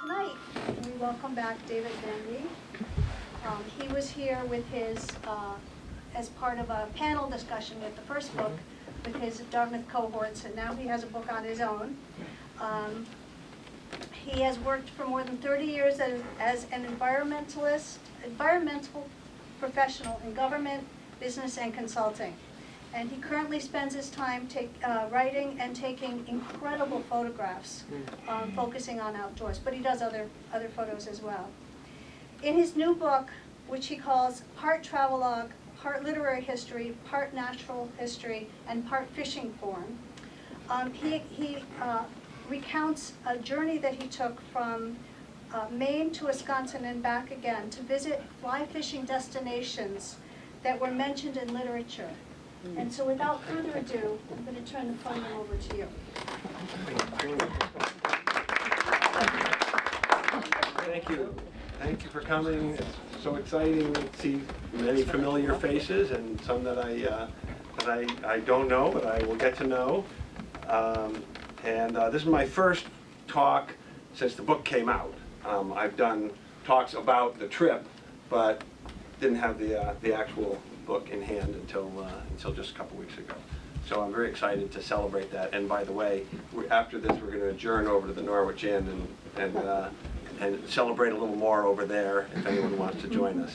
Tonight, we welcome back David Vandy. He was here with his, as part of a panel discussion with the first book with his Dartmouth cohorts, and now he has a book on his own. He has worked for more than 30 years as an environmental professional in government, business, and consulting. And he currently spends his time writing and taking incredible photographs, focusing on outdoors, but he does other photos as well. In his new book, which he calls part travelogue, part literary history, part natural history, and part fishing form, he recounts a journey that he took from Maine to Wisconsin and back again to visit fly fishing destinations that were mentioned in literature. And so without further ado, I'm going to turn the podium over to you. Thank you. Thank you for coming. It's so exciting to see many familiar faces and some that I don't know, but I will get to know. This is my first talk since the book came out. I've done talks about the trip, but didn't have the actual book in hand until just a couple weeks ago. So I'm very excited to celebrate that. And by the way, after this, we're going to adjourn over to the Norwich Inn and celebrate a little more over there if anyone wants to join us.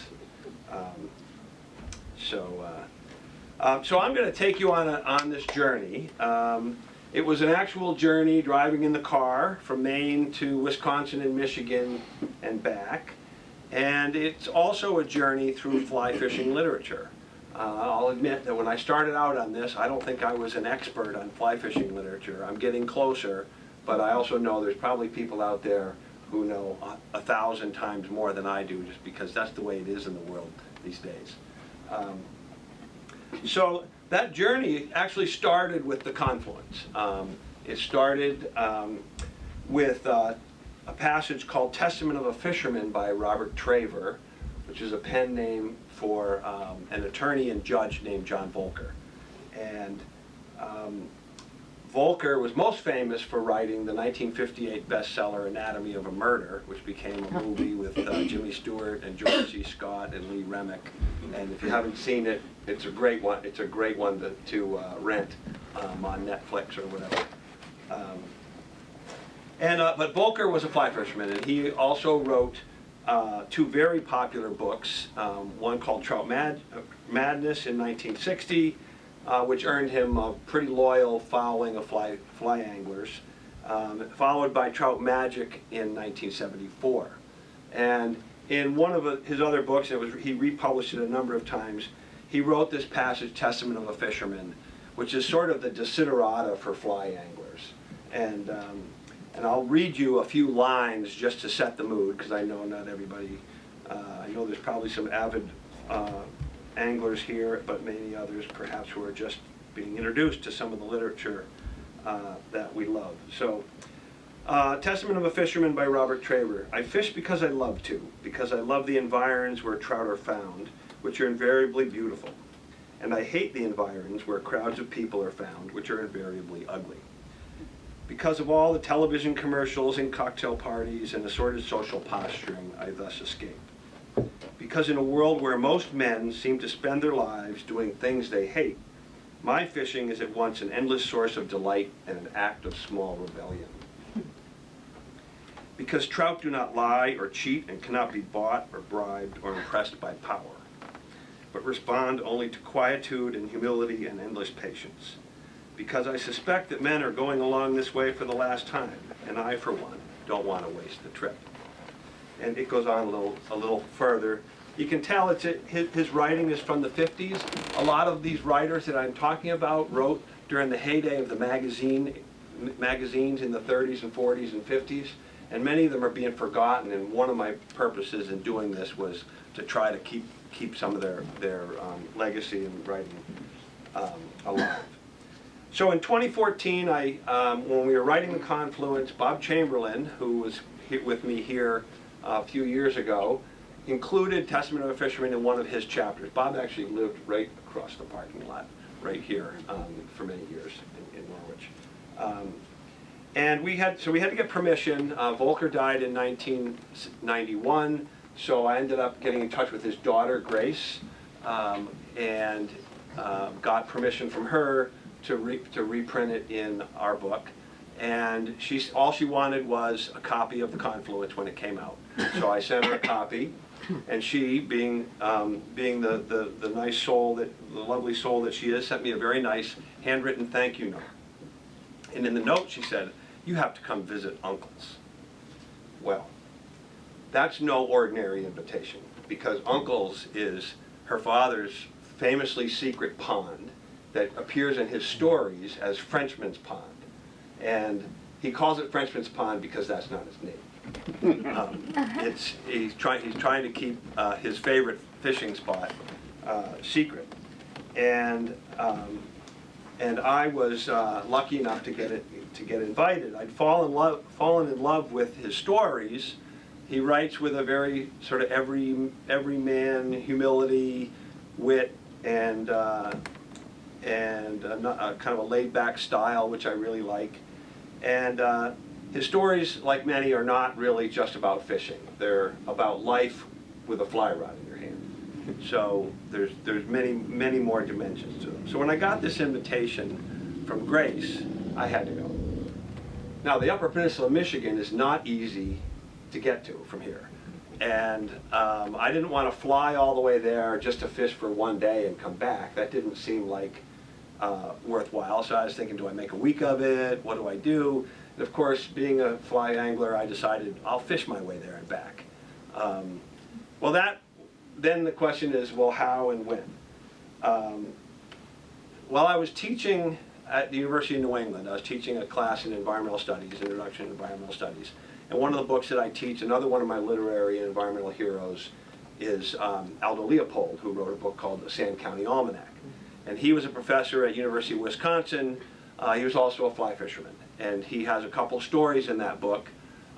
So I'm going to take you on this journey. It was an actual journey driving in the car from Maine to Wisconsin and Michigan and back. And it's also a journey through fly fishing literature. I'll admit that when I started out on this, I don't think I was an expert on fly fishing literature. I'm getting closer, but I also know there's probably people out there who know 1,000 times more than I do, just because that's the way it is in the world these days. So that journey actually started with the confluence. It started with a passage called Testament of a Fisherman by Robert Traylor, which is a pen name for an attorney and judge named John Volcker. And Volcker was most famous for writing the 1958 bestseller Anatomy of a Murder, which became a movie with Jimmy Stewart and George C. Scott and Lee Remick. And if you haven't seen it, it's a great one. It's a great one to rent on Netflix or whatever. But Volcker was a fly fisherman, and he also wrote two very popular books, one called Trout Madness in 1960, which earned him a pretty loyal following of fly anglers, followed by Trout Magic in 1974. And in one of his other books, he republished it a number of times, he wrote this passage, Testament of a Fisherman, which is sort of the desiderata for fly anglers. And I'll read you a few lines just to set the mood, because I know not everybody, I know there's probably some avid anglers here, but many others perhaps who are just being introduced to some of the literature that we love. So, Testament of a Fisherman by Robert Traylor. I fish because I love to, because I love the environs where trout are found, which are invariably beautiful. And I hate the environs where crowds of people are found, which are invariably ugly. Because of all the television commercials and cocktail parties and assorted social posturing, I thus escape. Because in a world where most men seem to spend their lives doing things they hate, my fishing is at once an endless source of delight and an act of small rebellion. Because trout do not lie or cheat and cannot be bought or bribed or impressed by power, but respond only to quietude and humility and endless patience. Because I suspect that men are going along this way for the last time, and I, for one, don't want to waste the trip. And it goes on a little further. You can tell his writing is from the 50s. A lot of these writers that I'm talking about wrote during the heyday of the magazines in the 30s and 40s and 50s, and many of them are being forgotten. And one of my purposes in doing this was to try to keep some of their legacy and writing alive. So in 2014, when we were writing The Confluence, Bob Chamberlain, who was with me here a few years ago, included Testament of a Fisherman in one of his chapters. Bob actually lived right across the parking lot, right here, for many years in Norwich. And we had to get permission. Volcker died in 1991, so I ended up getting in touch with his daughter, Grace, and got permission from her to reprint it in our book. And all she wanted was a copy of The Confluence when it came out. So I sent her a copy, and she, being the nice soul, the lovely soul that she is, sent me a very nice handwritten thank you note. And in the note she said, "You have to come visit Uncle's." Well, that's no ordinary invitation, because Uncle's is her father's famously secret pond that appears in his stories as Frenchman's Pond. And he calls it Frenchman's Pond because that's not his name. He's trying to keep his favorite fishing spot secret. And I was lucky enough to get invited. I'd fallen in love with his stories. He writes with a very sort of everyman humility, wit, and a kind of a laid-back style, which I really like. And his stories, like many, are not really just about fishing. They're about life with a fly rod in your hand. So there's many more dimensions to them. So when I got this invitation from Grace, I had to go. Now, the Upper Peninsula of Michigan is not easy to get to from here. And I didn't want to fly all the way there just to fish for one day and come back. That didn't seem like worthwhile. So I was thinking, do I make a week of it? What do I do? And of course, being a fly angler, I decided I'll fish my way there and back. Then the question is, well, how and when? Well, I was teaching at the University of New England. I was teaching a class in environmental studies, Introduction to Environmental Studies. And one of the books that I teach, another one of my literary and environmental heroes, is Aldo Leopold, who wrote a book called The Sand County Almanac. And he was a professor at University of Wisconsin. He was also a fly fisherman. And he has a couple stories in that book.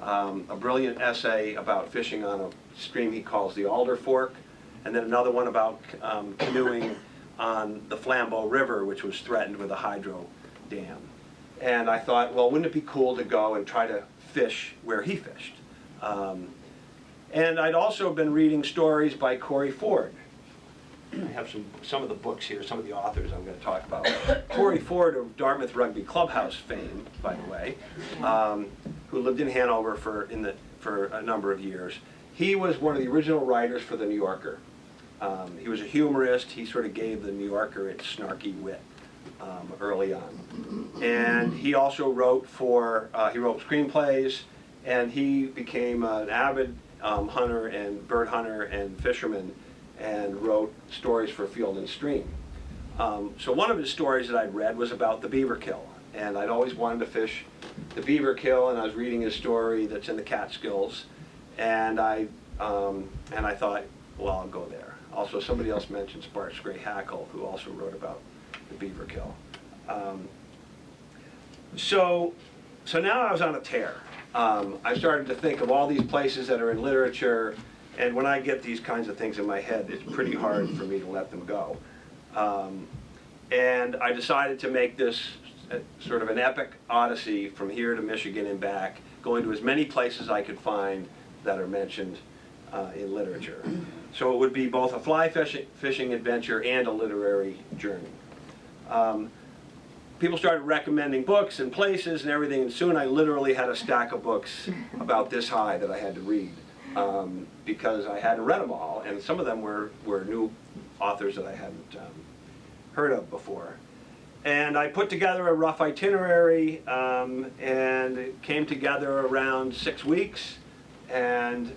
A brilliant essay about fishing on a stream he calls the Alder Fork, and then another one about canoeing on the Flambeau River, which was threatened with a hydro dam. And I thought, well, wouldn't it be cool to go and try to fish where he fished? And I'd also been reading stories by Corey Ford. I have some of the books here, some of the authors I'm going to talk about. Corey Ford of Dartmouth Rugby Clubhouse fame, by the way, who lived in Hanover for a number of years. He was one of the original writers for The New Yorker. He was a humorist. He sort of gave The New Yorker its snarky wit early on. And he also wrote he wrote screenplays, and he became an avid hunter and bird hunter and fisherman, and wrote stories for Field and Stream. So one of his stories that I'd read was about the beaver kill, and I'd always wanted to fish the beaver kill, and I was reading his story that's in the Catskills, and I thought, well, I'll go there. Also, somebody else mentioned Sparks Gray Hackle, who also wrote about the beaver kill. So now I was on a tear. I started to think of all these places that are in literature. And when I get these kinds of things in my head, it's pretty hard for me to let them go. And I decided to make this sort of an epic odyssey from here to Michigan and back, going to as many places I could find that are mentioned in literature. So it would be both a fly fishing adventure and a literary journey. People started recommending books and places and everything, and soon I literally had a stack of books about this high that I had to read. Because I hadn't read them all, and some of them were new authors that I hadn't heard of before. And I put together a rough itinerary, and it came together around 6 weeks. And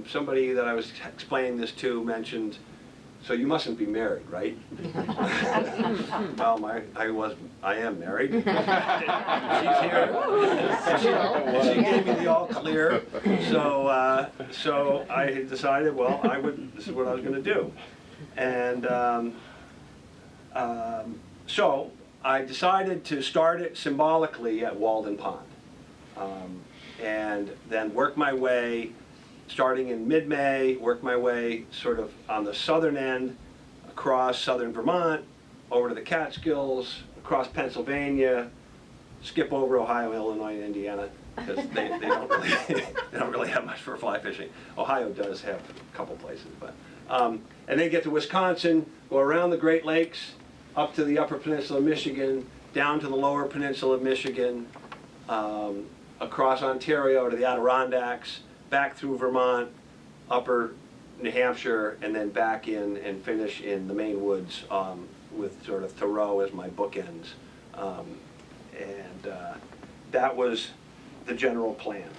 somebody that I was explaining this to mentioned, "So you mustn't be married, right?" Well, I am married. She's here. She gave me the all clear. So I decided, well, this is what I was going to do. And so I decided to start it symbolically at Walden Pond. And then work my way, starting in mid-May, work my way sort of on the southern end, across southern Vermont, over to the Catskills, across Pennsylvania, skip over Ohio, Illinois, and Indiana, because they don't really they don't really have much for fly fishing. Ohio does have a couple places, but and then get to Wisconsin, go around the Great Lakes, up to the Upper Peninsula of Michigan, down to the Lower Peninsula of Michigan, across Ontario to the Adirondacks, back through Vermont, Upper New Hampshire, and then back in and finish in the Maine woods with sort of Thoreau as my bookends. That was the general plan.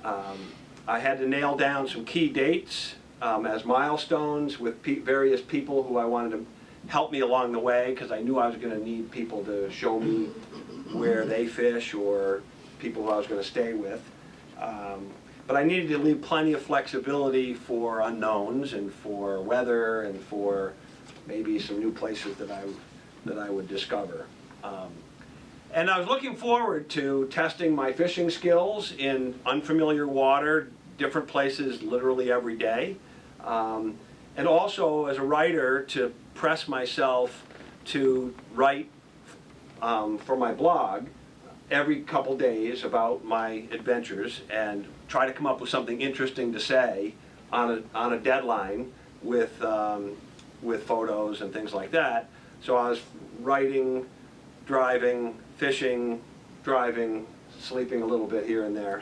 I had to nail down some key dates as milestones with various people who I wanted to help me along the way, because I knew I was going to need people to show me where they fish, or people who I was going to stay with. But I needed to leave plenty of flexibility for unknowns and for weather and for maybe some new places that I would discover. And I was looking forward to testing my fishing skills in unfamiliar water, different places literally every day. And also as a writer, to press myself to write for my blog every couple days about my adventures and try to come up with something interesting to say on a deadline with photos and things like that. So I was writing, driving, fishing, driving, sleeping a little bit here and there.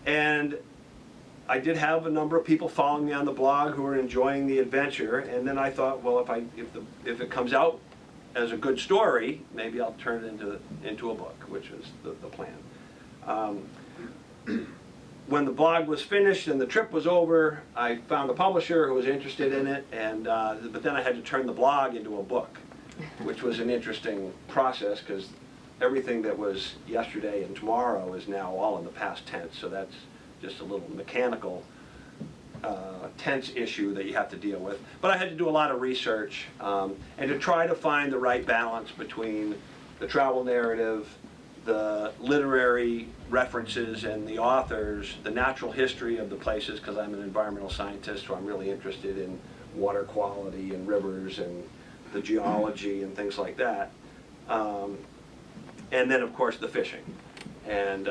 And I did have a number of people following me on the blog who were enjoying the adventure, and then I thought, well, if it comes out as a good story, maybe I'll turn it into a book, which was the plan. When the blog was finished and the trip was over, I found a publisher who was interested in it, and but then I had to turn the blog into a book, which was an interesting process, because everything that was yesterday and tomorrow is now all in the past tense, so that's just a little mechanical tense issue that you have to deal with. But I had to do a lot of research and to try to find the right balance between the travel narrative, the literary references and the authors, the natural history of the places, because I'm an environmental scientist, so I'm really interested in water quality and rivers and the geology and things like that. And then, of course, the fishing. And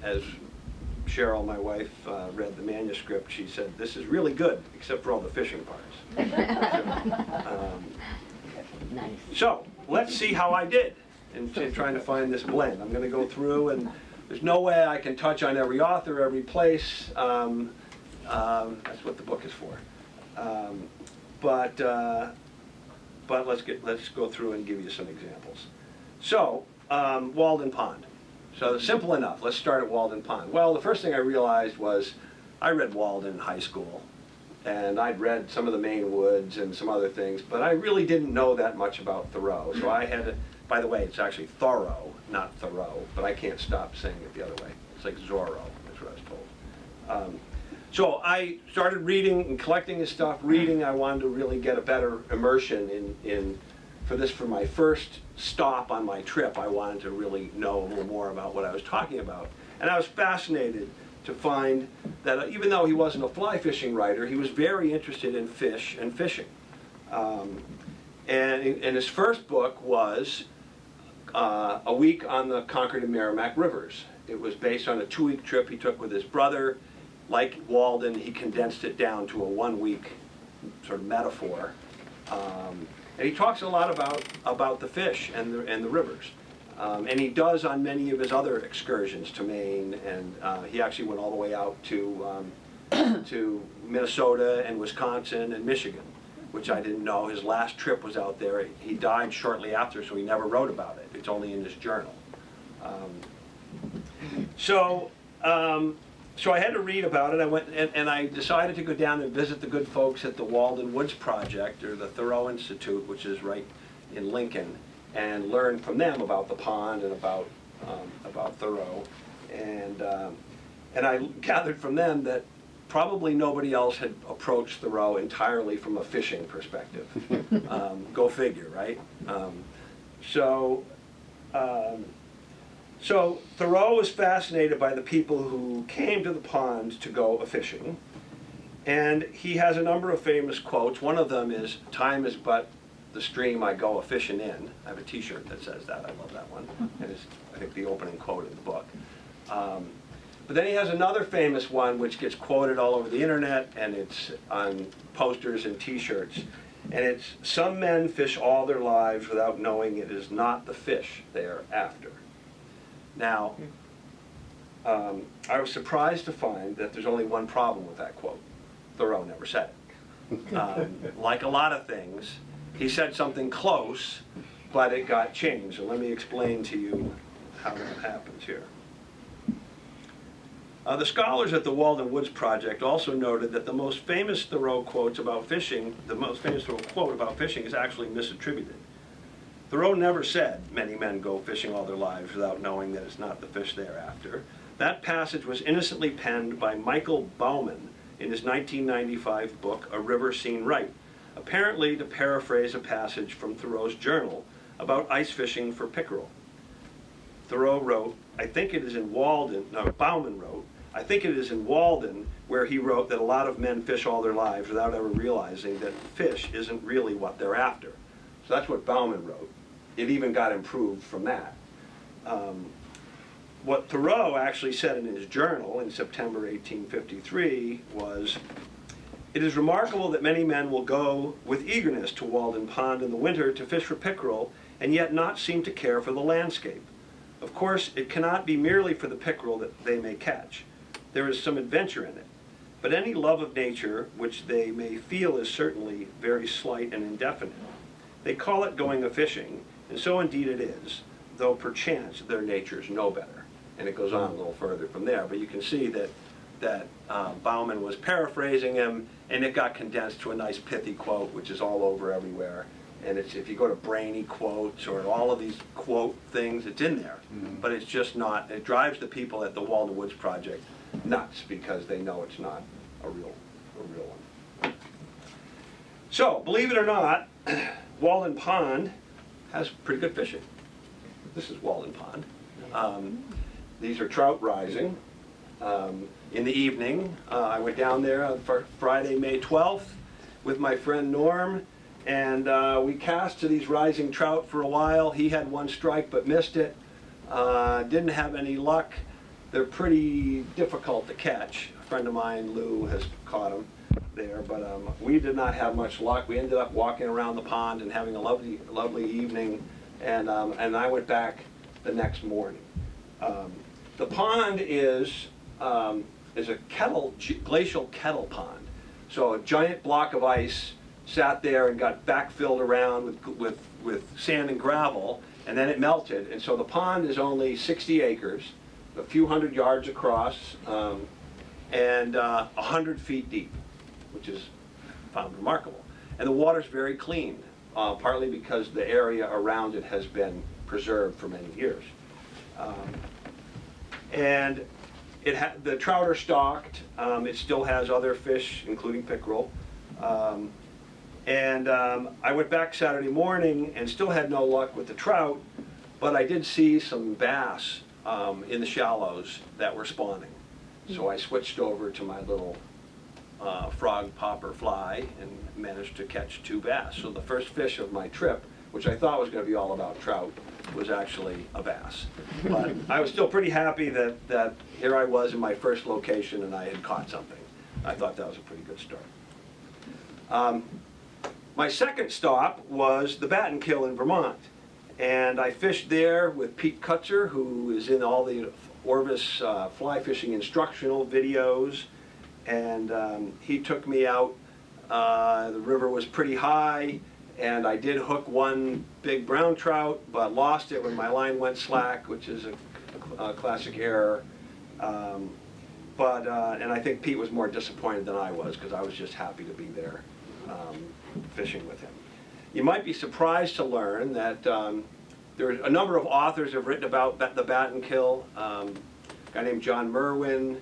as Cheryl, my wife, read the manuscript, she said, "This is really good, except for all the fishing parts." Nice. So, let's see how I did in trying to find this blend. I'm going to go through, and there's no way I can touch on every author, every place. That's what the book is for. But let's go through and give you some examples. So, Walden Pond. So simple enough. Let's start at Walden Pond. Well, the first thing I realized was I read Walden in high school, and I'd read some of the Maine woods and some other things, but I really didn't know that much about Thoreau. So I had to, by the way, it's actually Thoreau, not Thoreau, but I can't stop saying it the other way. It's like Zorro, that's what I was told. So I started reading and collecting his stuff, reading. I wanted to really get a better immersion for my first stop on my trip. I wanted to really know a little more about what I was talking about. And I was fascinated to find that even though he wasn't a fly fishing writer, he was very interested in fish and fishing. And his first book was A Week on the Concord and Merrimack Rivers. It was based on a 2-week trip he took with his brother. Like Walden, he condensed it down to a 1-week sort of metaphor. And he talks a lot about the fish and the rivers. And he does on many of his other excursions to Maine, and he actually went all the way out to Minnesota and Wisconsin and Michigan, which I didn't know. His last trip was out there. He died shortly after, so he never wrote about it. It's only in his journal. So I had to read about it. I went and I decided to go down and visit the good folks at the Walden Woods Project, or the Thoreau Institute, which is right in Lincoln, and learn from them about the pond and about Thoreau. And I gathered from them that probably nobody else had approached Thoreau entirely from a fishing perspective. Go figure, right? So Thoreau was fascinated by the people who came to the pond to go a-fishing, and he has a number of famous quotes. One of them is, "Time is but the stream I go a-fishing in. I have a t-shirt that says that, I love that one. And it's, I think, the opening quote in the book. But then he has another famous one which gets quoted all over the internet, and it's on posters and t-shirts. And it's, "Some men fish all their lives without knowing it is not the fish they are after." Now, I was surprised to find that there's only one problem with that quote. Thoreau never said it. Like a lot of things, he said something close, but it got changed. And let me explain to you how that happens here. The scholars at the Walden Woods Project also noted that the most famous Thoreau quotes about fishing, the most famous Thoreau quote about fishing is actually misattributed. Thoreau never said, "Many men go fishing all their lives without knowing that it's not the fish they're after." That passage was innocently penned by Michael Bauman in his 1995 book, A River Seen Right, apparently to paraphrase a passage from Thoreau's journal about ice fishing for pickerel. Thoreau wrote, I think it is in Walden, no, Bauman wrote, "I think it is in Walden where he wrote that a lot of men fish all their lives without ever realizing that fish isn't really what they're after." So that's what Bauman wrote. It even got improved from that. What Thoreau actually said in his journal in September 1853 was, "It is remarkable that many men will go with eagerness to Walden Pond in the winter to fish for pickerel and yet not seem to care for the landscape. Of course, it cannot be merely for the pickerel that they may catch. There is some adventure in it. But any love of nature which they may feel is certainly very slight and indefinite. They call it going a-fishing, and so indeed it is, though perchance their natures know better." And it goes on a little further from there, but you can see that Bauman was paraphrasing him, and it got condensed to a nice pithy quote, which is all over everywhere. And it's, if you go to Brainy quotes or all of these quote things, it's in there. But it's just not, it drives the people at the Walden Woods Project nuts because they know it's not a real one. So, believe it or not, Walden Pond has pretty good fishing. This is Walden Pond. These are trout rising. In the evening, I went down there on Friday, May 12th with my friend Norm, and we cast to these rising trout for a while. He had one strike but missed it. Didn't have any luck. They're pretty difficult to catch. A friend of mine, Lou, has caught them there, but we did not have much luck. We ended up walking around the pond and having a lovely, lovely evening, and I went back the next morning. The pond is a glacial kettle pond. So a giant block of ice sat there and got backfilled around with sand and gravel, and then it melted. And so the pond is only 60 acres, a few hundred yards across, and 100 feet deep, which is found remarkable. And the water's very clean, partly because the area around it has been preserved for many years. And the trout are stocked. It still has other fish, including pickerel. I went back Saturday morning and still had no luck with the trout, but I did see some bass in the shallows that were spawning. So I switched over to my little frog popper fly and managed to catch 2 bass. So the first fish of my trip, which I thought was going to be all about trout, was actually a bass. But I was still pretty happy that here I was in my first location and I had caught something. I thought that was a pretty good start. My second stop was the Battenkill in Vermont. And I fished there with Pete Kutzer, who is in all the Orvis fly fishing instructional videos. And he took me out. The river was pretty high. And I did hook one big brown trout, but lost it when my line went slack, which is a classic error. And I think Pete was more disappointed than I was, because I was just happy to be there fishing with him. You might be surprised to learn that there are a number of authors have written about the Battenkill. A guy named John Merwin,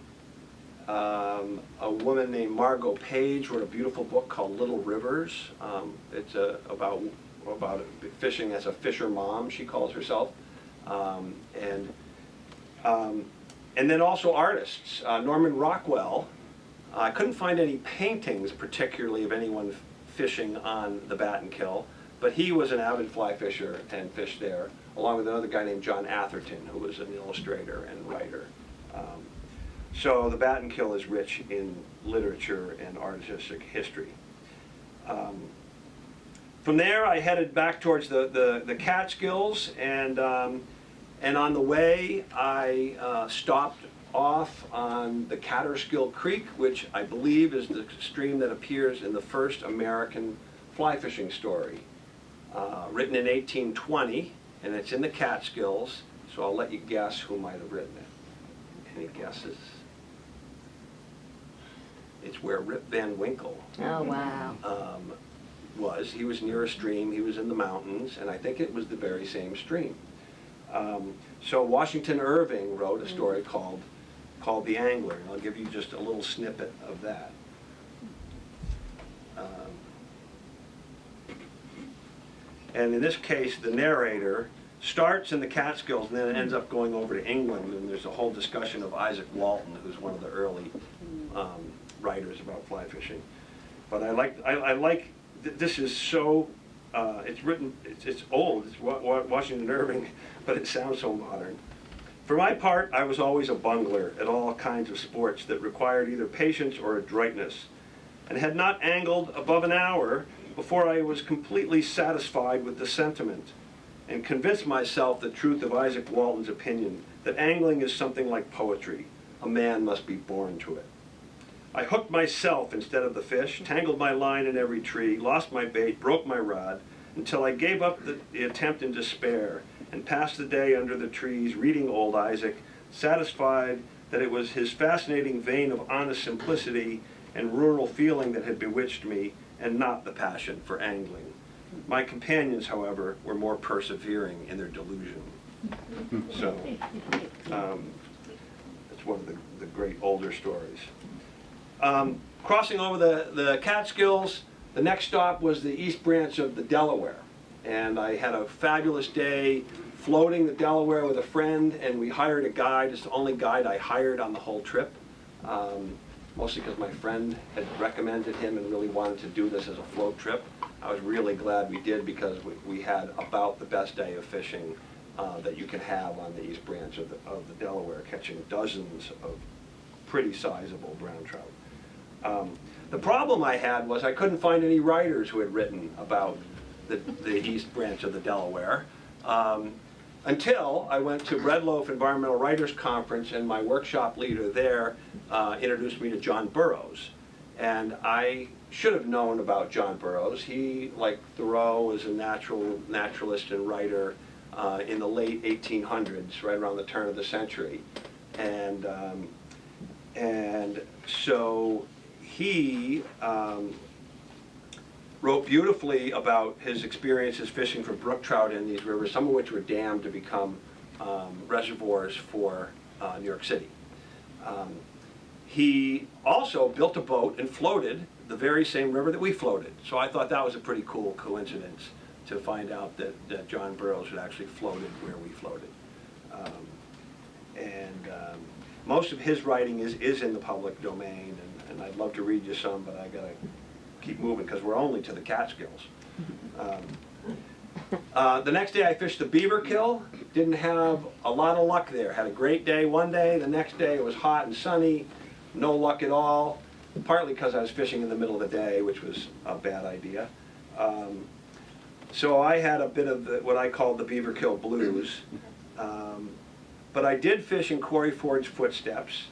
a woman named Margot Page wrote a beautiful book called Little Rivers. It's about fishing as a fisher mom, she calls herself. And then also artists. Norman Rockwell. I couldn't find any paintings particularly of anyone fishing on the Battenkill, But he was an avid fly fisher and fished there, along with another guy named John Atherton, who was an illustrator and writer. So the Battenkill is rich in literature and artistic history. From there, I headed back towards the Catskills, and on the way, I stopped off on the Catterskill Creek, which I believe is the stream that appears in the first American fly fishing story, written in 1820, and it's in the Catskills, so I'll let you guess who might have written it. Any guesses? It's where Rip Van Winkle Oh, wow. was. He was near a stream, he was in the mountains, and I think it was the very same stream. So Washington Irving wrote a story called The Angler, and I'll give you just a little snippet of that. And in this case, the narrator starts in the Catskills and then it ends up going over to England, and there's a whole discussion of Isaac Walton, who's one of the early writers about fly fishing. But this is so, it's written, it's old, it's Washington Irving, but it sounds so modern. For my part, I was always a bungler at all kinds of sports that required either patience or adroitness, and had not angled above an hour before I was completely satisfied with the sentiment, and convinced myself the truth of Isaac Walton's opinion that angling is something like poetry. A man must be born to it. I hooked myself instead of the fish, tangled my line in every tree, lost my bait, broke my rod, until I gave up the attempt in despair, and passed the day under the trees reading old Isaac, satisfied that it was his fascinating vein of honest simplicity and rural feeling that had bewitched me, and not the passion for angling. My companions, however, were more persevering in their delusion. So, it's one of the great older stories. Crossing over the Catskills, the next stop was the East Branch of the Delaware. And I had a fabulous day floating the Delaware with a friend, and we hired a guide. It's the only guide I hired on the whole trip, mostly because my friend had recommended him and really wanted to do this as a float trip. I was really glad we did, because we had about the best day of fishing that you can have on the East Branch of the Delaware, catching dozens of pretty sizable brown trout. The problem I had was I couldn't find any writers who had written about the East Branch of the Delaware, until I went to Bread Loaf Environmental Writers Conference, and my workshop leader there introduced me to John Burroughs. And I should have known about John Burroughs. He, like Thoreau, was a naturalist and writer in the late 1800s, right around the turn of the century. And so he wrote beautifully about his experiences fishing for brook trout in these rivers, some of which were dammed to become reservoirs for New York City. He also built a boat and floated the very same river that we floated. So I thought that was a pretty cool coincidence to find out that John Burroughs had actually floated where we floated. Most of his writing is in the public domain, and I'd love to read you some, but I gotta keep moving because we're only to the Catskills. The next day I fished the Beaverkill. Didn't have a lot of luck there. Had a great day one day. The next day it was hot and sunny. No luck at all. Partly because I was fishing in the middle of the day, which was a bad idea. So I had a bit of what I called the Beaverkill blues. But I did fish in Quarry Ford's footsteps,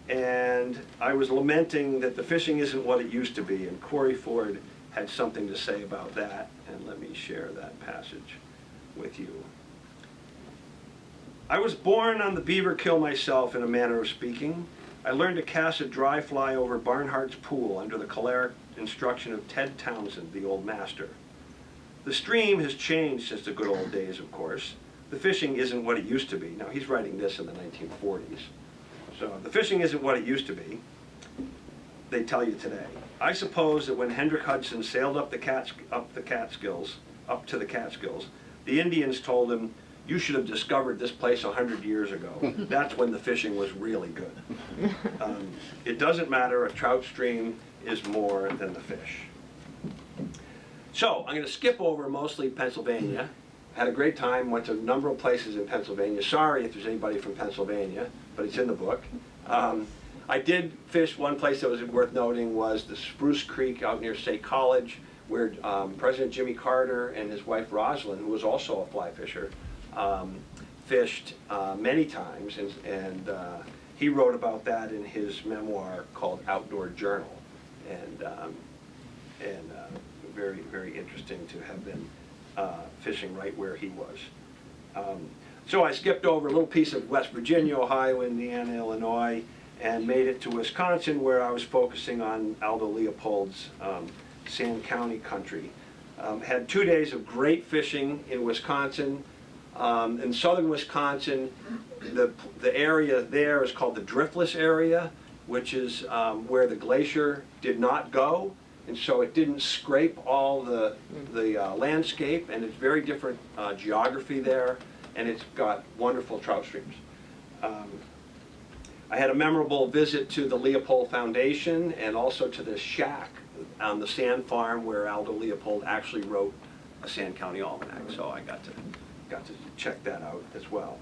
and I was lamenting that the fishing isn't what it used to be, and Quarry Ford had something to say about that, and let me share that passage with you. I was born on the Beaverkill myself, in a manner of speaking. I learned to cast a dry fly over Barnhart's Pool under the choleric instruction of Ted Townsend, the old master. The stream has changed since the good old days, of course. The fishing isn't what it used to be. Now, he's writing this in the 1940s. So the fishing isn't what it used to be, they tell you today. I suppose that when Hendrick Hudson sailed up to the Catskills, the Indians told him, "You should have discovered this place 100 years ago. That's when the fishing was really good." It doesn't matter, a trout stream is more than the fish. So I'm going to skip over mostly Pennsylvania. Had a great time, went to a number of places in Pennsylvania. Sorry if there's anybody from Pennsylvania, but it's in the book. I did fish. One place that was worth noting was the Spruce Creek out near State College, where President Jimmy Carter and his wife Rosalind, who was also a fly fisher, fished many times, and he wrote about that in his memoir called Outdoor Journal, and very, very interesting to have been fishing right where he was. So I skipped over a little piece of West Virginia, Ohio, Indiana, Illinois, and made it to Wisconsin, where I was focusing on Aldo Leopold's Sand County country. Had 2 days of great fishing in Wisconsin. In southern Wisconsin, the area there is called the driftless area, which is where the glacier did not go, and so it didn't scrape all the landscape, and it's very different geography there, and it's got wonderful trout streams. I had a memorable visit to the Leopold Foundation and also to the shack on the sand farm where Aldo Leopold actually wrote a Sand County Almanac, so I got to check that out as well.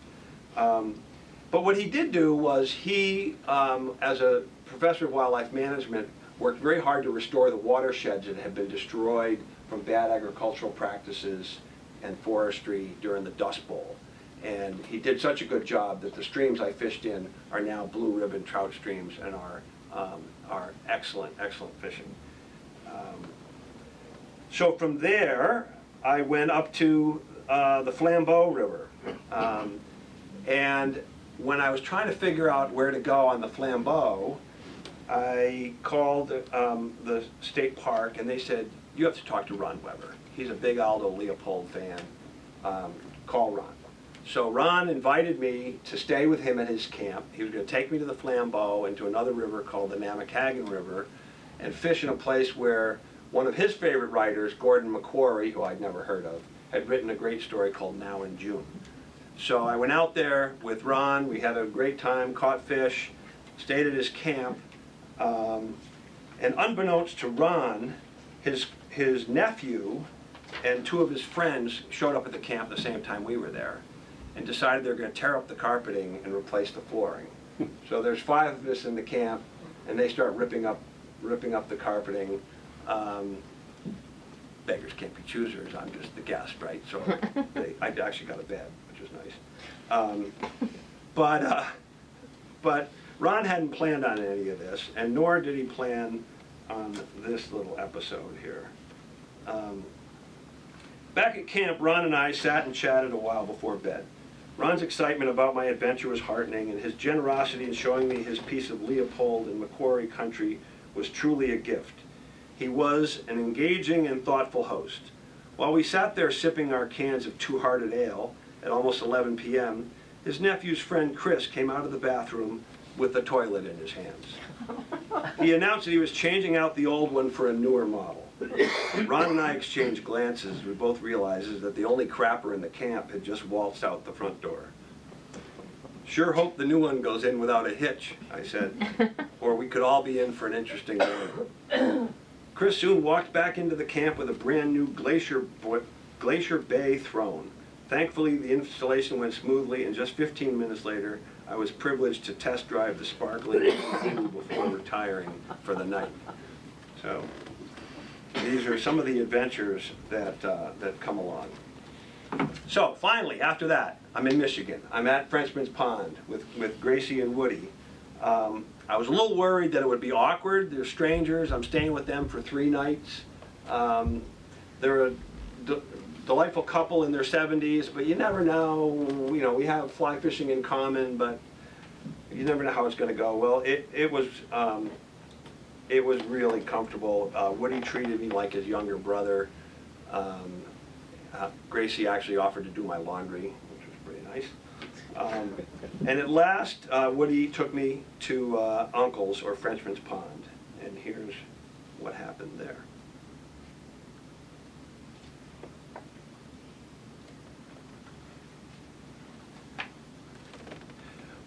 But what he did do was he, as a professor of wildlife management, worked very hard to restore the watersheds that had been destroyed from bad agricultural practices and forestry during the Dust Bowl. And he did such a good job that the streams I fished in are now blue ribbon trout streams and are excellent, excellent fishing. So from there, I went up to the Flambeau River. And when I was trying to figure out where to go on the Flambeau, I called the state park, and they said, you have to talk to Ron Weber. He's a big Aldo Leopold fan. Call Ron. So Ron invited me to stay with him at his camp. He was going to take me to the Flambeau and to another river called the Namakagon River and fish in a place where one of his favorite writers, Gordon McQuarrie, who I'd never heard of, had written a great story called Now in June. So I went out there with Ron. We had a great time, caught fish, stayed at his camp. And unbeknownst to Ron, his nephew and 2 of his friends showed up at the camp the same time we were there and decided they're going to tear up the carpeting and replace the flooring. So there's 5 of us in the camp, and they start ripping up the carpeting. Beggars can't be choosers. I'm just the guest, right? So I actually got a bed, which was nice. But Ron hadn't planned on any of this, and nor did he plan on this little episode here. Back at camp, Ron and I sat and chatted a while before bed. Ron's excitement about my adventure was heartening, and his generosity in showing me his piece of Leopold and Macquarie country was truly a gift. He was an engaging and thoughtful host. While we sat there sipping our cans of Two-Hearted Ale at almost 11 p.m., his nephew's friend Chris came out of the bathroom with the toilet in his hands. He announced that he was changing out the old one for a newer model. Ron and I exchanged glances. We both realized that the only crapper in the camp had just waltzed out the front door. Sure hope the new one goes in without a hitch, I said, or we could all be in for an interesting morning. Chris soon walked back into the camp with a brand new Glacier Bay throne. Thankfully, the installation went smoothly, and just 15 minutes later, I was privileged to test drive the sparkling blue before retiring for the night. So these are some of the adventures that come along. So finally, after that, I'm in Michigan. I'm at Frenchman's Pond with Gracie and Woody. I was a little worried that it would be awkward. They're strangers. I'm staying with them for 3 nights. They're a delightful couple in their 70s, but you never know. You know, we have fly fishing in common, but you never know how it's going to go. Well, it was really comfortable. Woody treated me like his younger brother. Gracie actually offered to do my laundry, which was pretty nice. And at last, Woody took me to Uncle's, or Frenchman's Pond, and here's what happened there.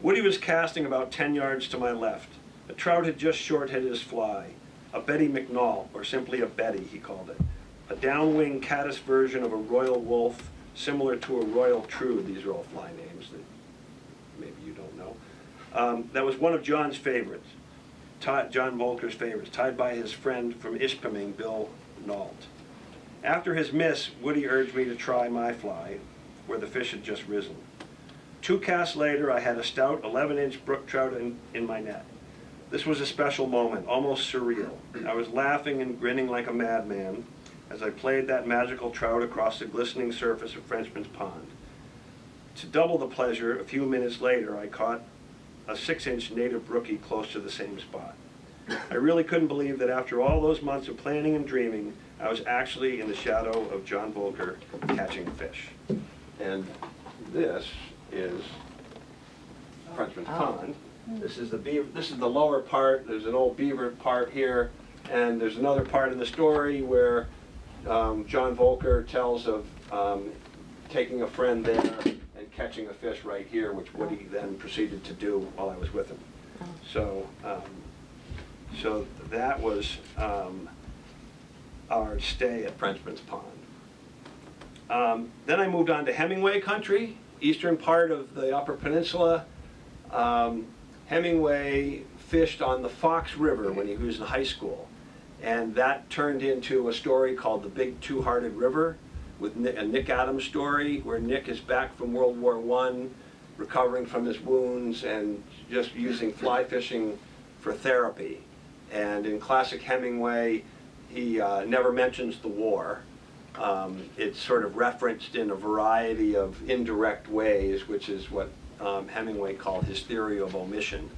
Woody was casting about 10 yards to my left. A trout had just short hit his fly, a Betty McNall, or simply a Betty, he called it. a downwing caddis version of a royal wolf, similar to a royal true. These are all fly names that maybe you don't know. That was one of John's favorites, John Volker's favorites, tied by his friend from Ishpeming, Bill Nault. After his miss, Woody urged me to try my fly, where the fish had just risen. 2 casts later, I had a stout 11-inch brook trout in my net. This was a special moment, almost surreal. I was laughing and grinning like a madman as I played that magical trout across the glistening surface of Frenchman's Pond. To double the pleasure, a few minutes later, I caught a 6-inch native brookie close to the same spot. I really couldn't believe that after all those months of planning and dreaming, I was actually in the shadow of John Volker catching fish. And this is Frenchman's Pond. This is the beaver. This is the lower part. There's an old beaver part here, and there's another part in the story where John Volker tells of taking a friend there and catching a fish right here, which Woody then proceeded to do while I was with him. So, so that was our stay at Frenchman's Pond. Then I moved on to Hemingway country, eastern part of the Upper Peninsula. Hemingway fished on the Fox River when he was in high school, and that turned into a story called The Big Two-Hearted River, with a Nick Adams story where Nick is back from World War I, recovering from his wounds and just using fly fishing for therapy. And in classic Hemingway, he never mentions the war. It's sort of referenced in a variety of indirect ways, which is what Hemingway called his theory of omission.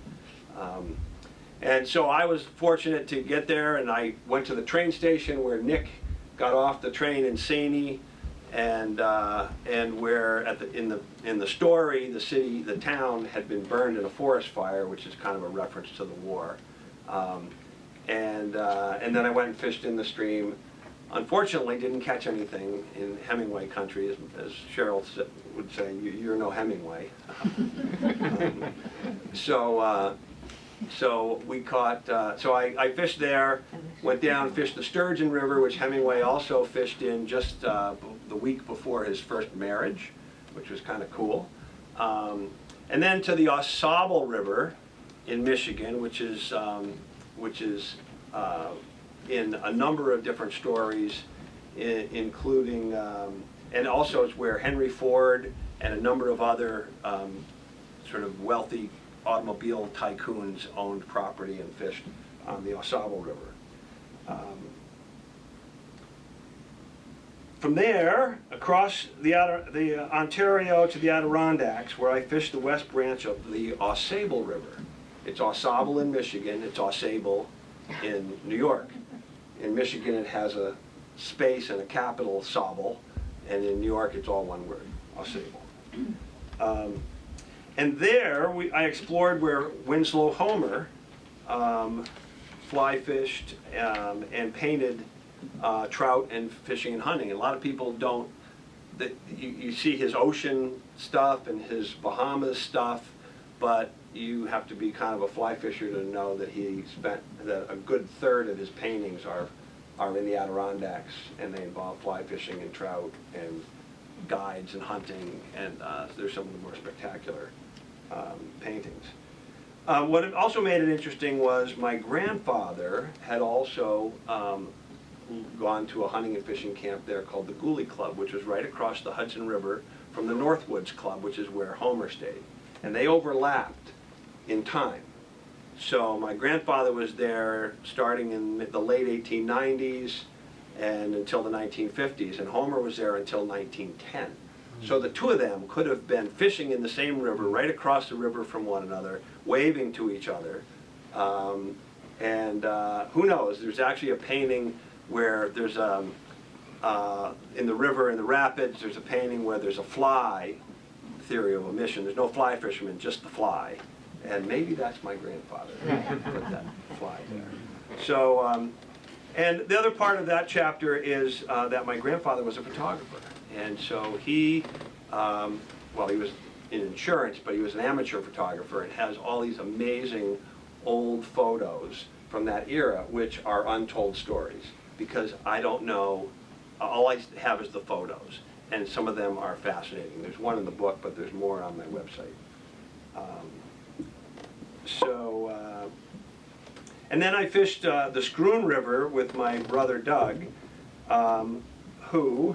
And so I was fortunate to get there, and I went to the train station where Nick got off the train in Saney, and where in the story, the town had been burned in a forest fire, which is kind of a reference to the war. And then I went and fished in the stream. Unfortunately, didn't catch anything in Hemingway country, as Cheryl would say, you're no Hemingway. So we caught, so I fished there, went down, fished the Sturgeon River, which Hemingway also fished in just the week before his first marriage, which was kind of cool. And then to the Au Sable River in Michigan, which is in a number of different stories, including, and also it's where Henry Ford and a number of other sort of wealthy automobile tycoons owned property and fished on the Au Sable River. From there, across the Ontario to the Adirondacks, where I fished the west branch of the Au Sable River. It's Au Sable in Michigan, it's Au Sable in New York. In Michigan, it has a space and a capital, Sable, and in New York, it's all one word, Au Sable. And there, I explored where Winslow Homer fly fished and painted trout and fishing and hunting. And a lot of people don't, you see his ocean stuff and his Bahamas stuff, but you have to be kind of a fly fisher to know that that a good third of his paintings are in the Adirondacks, and they involve fly fishing and trout and guides and hunting, and there's some of the more spectacular paintings. What also made it interesting was my grandfather had also gone to a hunting and fishing camp there called the Gully Club, which was right across the Hudson River from the Northwoods Club, which is where Homer stayed. And they overlapped in time. So my grandfather was there starting in the late 1890s and until the 1950s, and Homer was there until 1910. So the two of them could have been fishing in the same river, right across the river from one another, waving to each other. Who knows, there's actually a painting where there's in the river, in the rapids, there's a painting where there's a fly, theory of omission. There's no fly fisherman, just the fly. And maybe that's my grandfather who put that fly there. So, and the other part of that chapter is that my grandfather was a photographer. And so he, well, he was in insurance, but he was an amateur photographer and has all these amazing old photos from that era, which are untold stories, because I don't know all I have is the photos, and some of them are fascinating. There's one in the book, but there's more on my website. And then I fished the Scroon River with my brother Doug, who,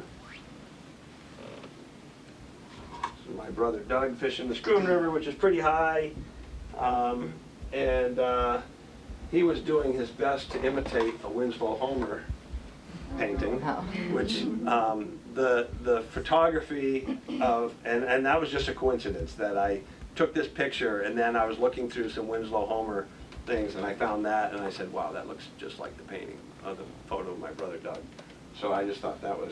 so my brother Doug fishing the Scroon River, which is pretty high, and he was doing his best to imitate a Winslow Homer painting, which the photography of, and that was just a coincidence that I took this picture, and then I was looking through some Winslow Homer things, and I found that, and I said, wow, that looks just like the painting of the photo of my brother Doug. So I just thought that was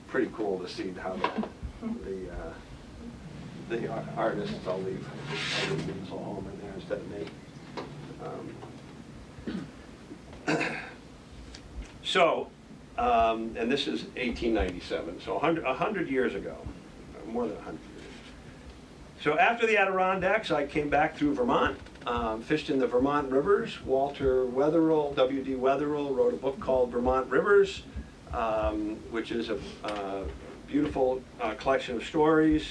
pretty cool to see how the artists, I'll leave Winslow Homer there instead of me. And this is 1897, so 100 years ago, more than 100 years. So after the Adirondacks, I came back through Vermont, fished in the Vermont rivers. Walter Wetherill, W.D. Wetherill, wrote a book called Vermont Rivers, which is a beautiful collection of stories.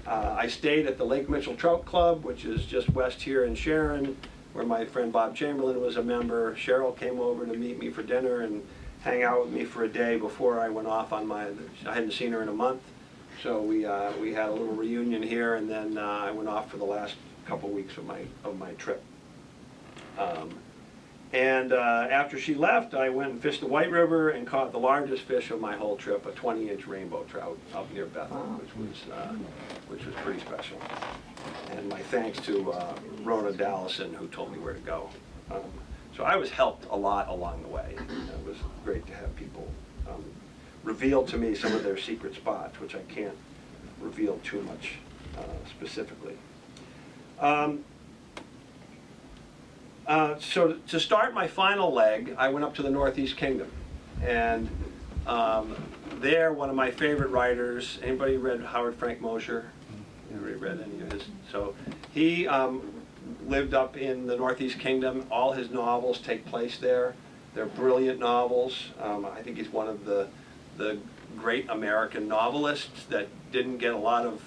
I stayed at the Lake Mitchell Trout Club, which is just west here in Sharon, where my friend Bob Chamberlain was a member. Cheryl came over to meet me for dinner and hang out with me for a day before I went off on I hadn't seen her in a month. So we had a little reunion here, and then I went off for the last couple weeks of my trip. After she left, I went and fished the White River and caught the largest fish of my whole trip, a 20-inch rainbow trout up near Bethel, which was pretty special. And my thanks to Rona Dallison, who told me where to go. So I was helped a lot along the way. It was great to have people reveal to me some of their secret spots, which I can't reveal too much specifically. So to start my final leg, I went up to the Northeast Kingdom. And there, one of my favorite writers, anybody read Howard Frank Moser? Anybody read any of his? So he lived up in the Northeast Kingdom. All his novels take place there. They're brilliant novels. I think he's one of the great American novelists that didn't get a lot of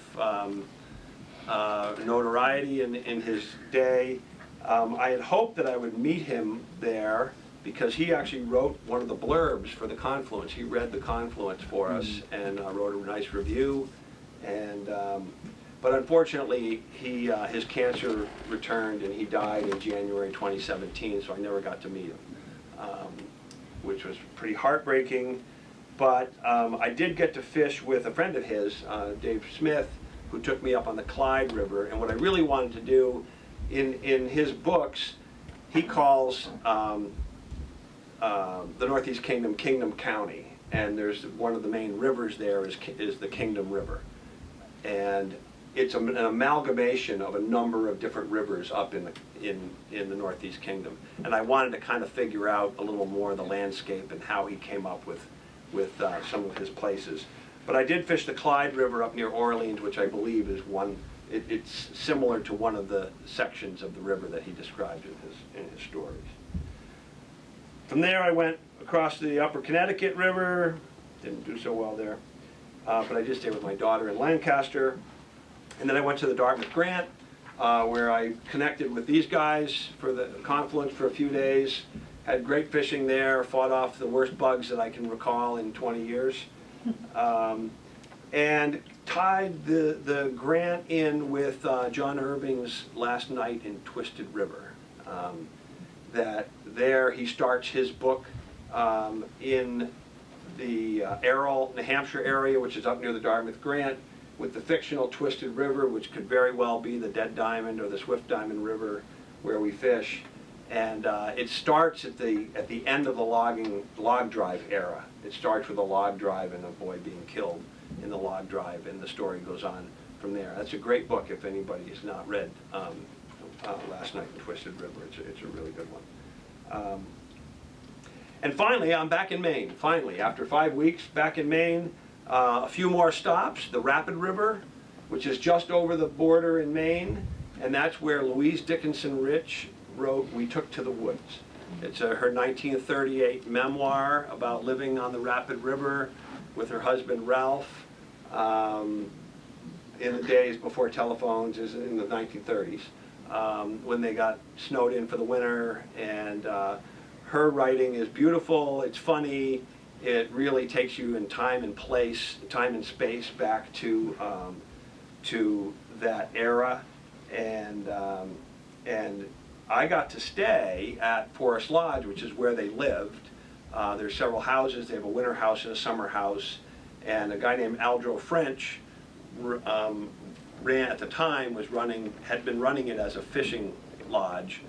notoriety in his day. I had hoped that I would meet him there because he actually wrote one of the blurbs for the Confluence. He read the Confluence for us and wrote a nice review. But unfortunately, his cancer returned and he died in January 2017, so I never got to meet him, which was pretty heartbreaking. But I did get to fish with a friend of his, Dave Smith, who took me up on the Clyde River. And what I really wanted to do, in his books, he calls the Northeast Kingdom Kingdom County. And there's one of the main rivers there is the Kingdom River. And it's an amalgamation of a number of different rivers up in the Northeast Kingdom. And I wanted to kind of figure out a little more of the landscape and how he came up with some of his places. But I did fish the Clyde River up near Orleans, which I believe is it's similar to one of the sections of the river that he described in his stories. From there I went across the upper Connecticut River, didn't do so well there, but I did stay with my daughter in Lancaster. And then I went to the Dartmouth Grant, where I connected with these guys for the Confluence for a few days. Had great fishing there, fought off the worst bugs that I can recall in 20 years. And tied the Grant in with John Irving's Last Night in Twisted River. That there he starts his book in the Errol, New Hampshire area, which is up near the Dartmouth Grant, with the fictional Twisted River, which could very well be the Dead Diamond or the Swift Diamond River where we fish. And it starts at the end of the log drive era. It starts with a log drive and a boy being killed in the log drive, and the story goes on from there. That's a great book if anybody has not read Last Night in Twisted River. It's a really good one. And finally, I'm back in Maine. Finally, after 5 weeks, back in Maine. A few more stops, the Rapid River, which is just over the border in Maine, and that's where Louise Dickinson Rich wrote We Took to the Woods. It's her 1938 memoir about living on the Rapid River with her husband Ralph in the days before telephones, is in the 1930s, when they got snowed in for the winter. And her writing is beautiful, it's funny, it really takes you in time and place, time and space back to that era. And I got to stay at Forest Lodge, which is where they lived. There's several houses. They have a winter house and a summer house. And a guy named Aldro French ran at the time, had been running it as a fishing lodge.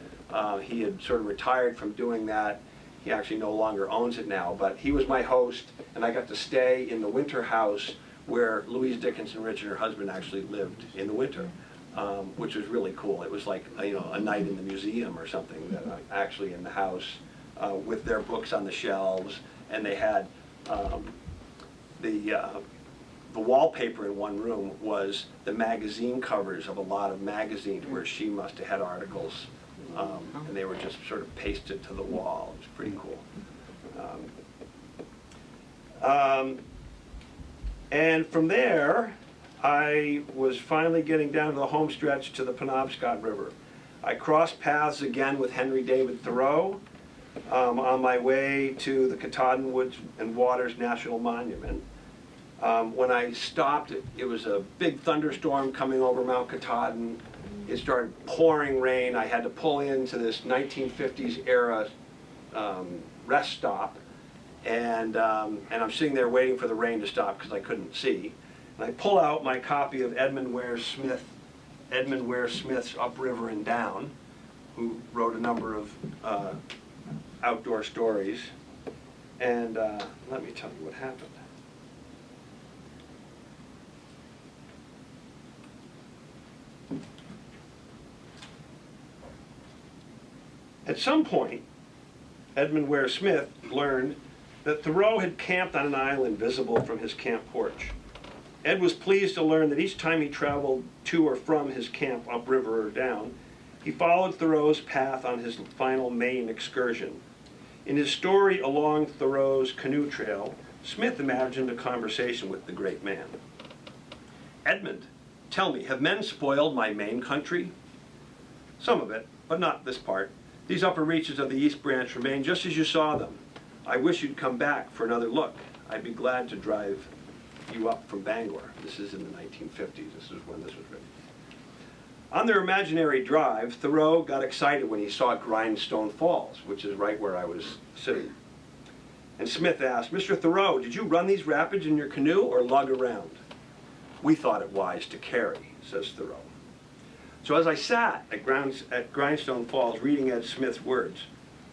He had sort of retired from doing that. He actually no longer owns it now, but he was my host, and I got to stay in the winter house where Louise Dickinson Rich and her husband actually lived in the winter, which was really cool. It was like a night in the museum or something, that actually in the house with their books on the shelves, and they had the wallpaper in one room was the magazine covers of a lot of magazines where she must have had articles, and they were just sort of pasted to the wall. It was pretty cool. And from there, I was finally getting down to the home stretch to the Penobscot River. I crossed paths again with Henry David Thoreau on my way to the Katahdin Woods and Waters National Monument. When I stopped, it was a big thunderstorm coming over Mount Katahdin. It started pouring rain. I had to pull into this 1950s era rest stop, and I'm sitting there waiting for the rain to stop because I couldn't see. And I pull out my copy of Edmund Ware Smith's Upriver and Down, who wrote a number of outdoor stories. And let me tell you what happened. At some point, Edmund Ware Smith learned that Thoreau had camped on an island visible from his camp porch. Ed was pleased to learn that each time he traveled to or from his camp upriver or down, he followed Thoreau's path on his final Maine excursion. In his story Along Thoreau's Canoe Trail, Smith imagined a conversation with the great man. "Edmund, tell me, have men spoiled my Maine country?" "Some of it, but not this part. These upper reaches of the East Branch remain just as you saw them. I wish you'd come back for another look. I'd be glad to drive you up from Bangor." This is in the 1950s. This is when this was written. On their imaginary drive, Thoreau got excited when he saw Grindstone Falls, which is right where I was sitting. And Smith asked, "Mr. Thoreau, did you run these rapids in your canoe or lug around?" "We thought it wise to carry," says Thoreau. So as I sat at Grindstone Falls reading Ed Smith's words,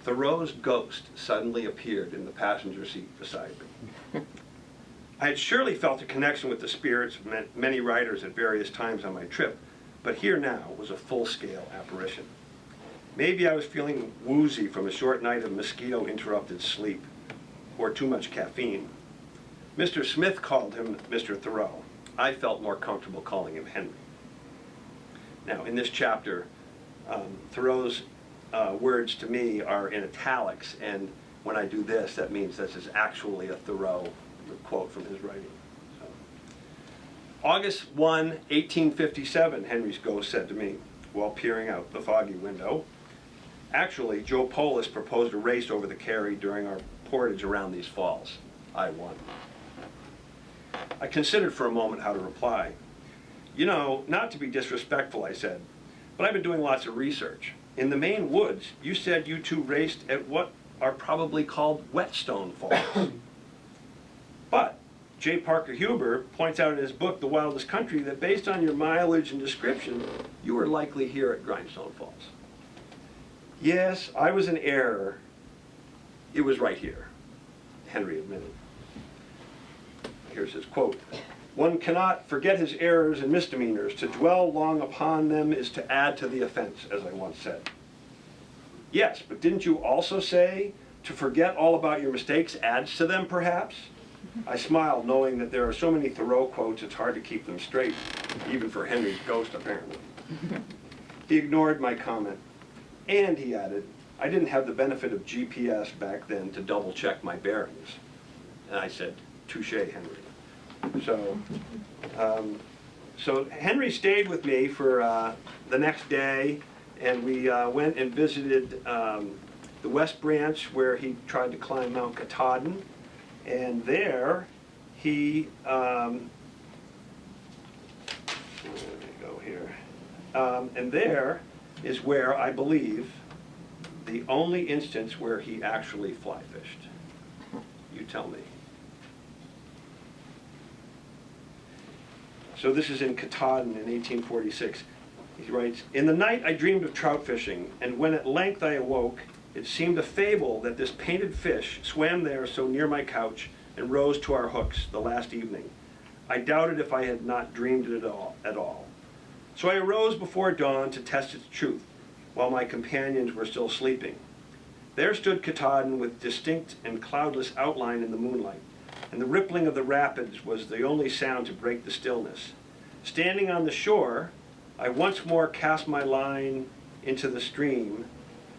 Thoreau's ghost suddenly appeared in the passenger seat beside me. I had surely felt a connection with the spirits of many writers at various times on my trip, but here now was a full-scale apparition. Maybe I was feeling woozy from a short night of mosquito-interrupted sleep, or too much caffeine. Mr. Smith called him Mr. Thoreau. I felt more comfortable calling him Henry. Now, in this chapter, Thoreau's words to me are in italics, and when I do this, that means this is actually a Thoreau quote from his writing. So, August 1, 1857, Henry's ghost said to me, while peering out the foggy window. "Actually, Joe Polis proposed a race over the Carry during our portage around these falls. I won." I considered for a moment how to reply. "You know, not to be disrespectful," I said, "but I've been doing lots of research. In the Maine woods, you said you two raced at what are probably called Whetstone Falls. But J. Parker Huber points out in his book, The Wildest Country, that based on your mileage and description, you were likely here at Grindstone Falls." "Yes, I was in error. It was right here," Henry admitted. Here's his quote. "One cannot forget his errors and misdemeanors. To dwell long upon them is to add to the offense, as I once said." "Yes, but didn't you also say to forget all about your mistakes adds to them, perhaps?" I smiled, knowing that there are so many Thoreau quotes it's hard to keep them straight, even for Henry's ghost, apparently. He ignored my comment. "And," he added, I didn't have the benefit of GPS back then to double check my bearings. And I said, touche, Henry. So Henry stayed with me for the next day, and we went and visited the West Branch, where he tried to climb Mount Katahdin. And there he, where did I go here? And there is where I believe the only instance where he actually fly fished. You tell me. So this is in Katahdin in 1846. He writes, "In the night I dreamed of trout fishing, and when at length I awoke, it seemed a fable that this painted fish swam there so near my couch and rose to our hooks the last evening. I doubted if I had not dreamed it at all. So I arose before dawn to test its truth, while my companions were still sleeping. There stood Katahdin with distinct and cloudless outline in the moonlight, and the rippling of the rapids was the only sound to break the stillness. Standing on the shore, I once more cast my line into the stream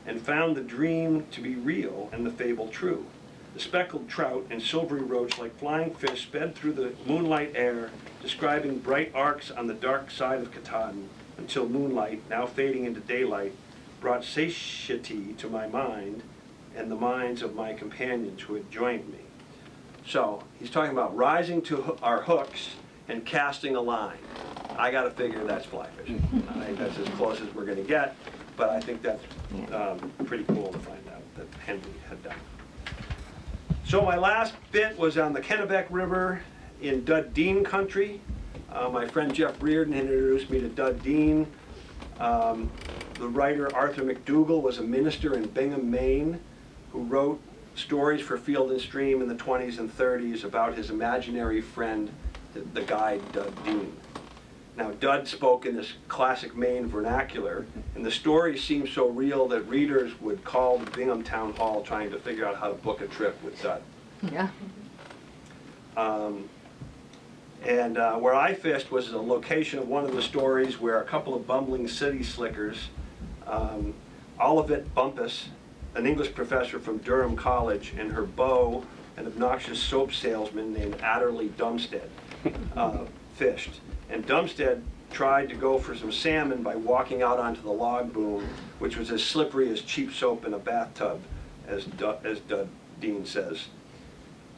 and found the dream to be real and the fable true. The speckled trout and silvery roach like flying fish sped through the moonlight air, describing bright arcs on the dark side of Katahdin, until moonlight, now fading into daylight, brought satiety to my mind and the minds of my companions who had joined me." So he's talking about rising to our hooks and casting a line. I got to figure that's fly fishing. I think that's as close as we're going to get, but I think that's pretty cool to find out that Henry had done. So my last bit was on the Kennebec River in Dud Dean country. My friend Jeff Reardon introduced me to Dud Dean. The writer Arthur McDougall was a minister in Bingham, Maine, who wrote stories for Field and Stream in the 20s and 30s about his imaginary friend, the guide Dud Dean. Now, Dud spoke in this classic Maine vernacular, and the stories seemed so real that readers would call the Bingham Town Hall trying to figure out how to book a trip with Dud. Yeah. Where I fished was the location of one of the stories where a couple of bumbling city slickers, Olivet Bumpus, an English professor from Durham College, and her beau, an obnoxious soap salesman named Adderley Dumstead, fished. And Dumstead tried to go for some salmon by walking out onto the log boom, which was as slippery as cheap soap in a bathtub, as Dud Dean says.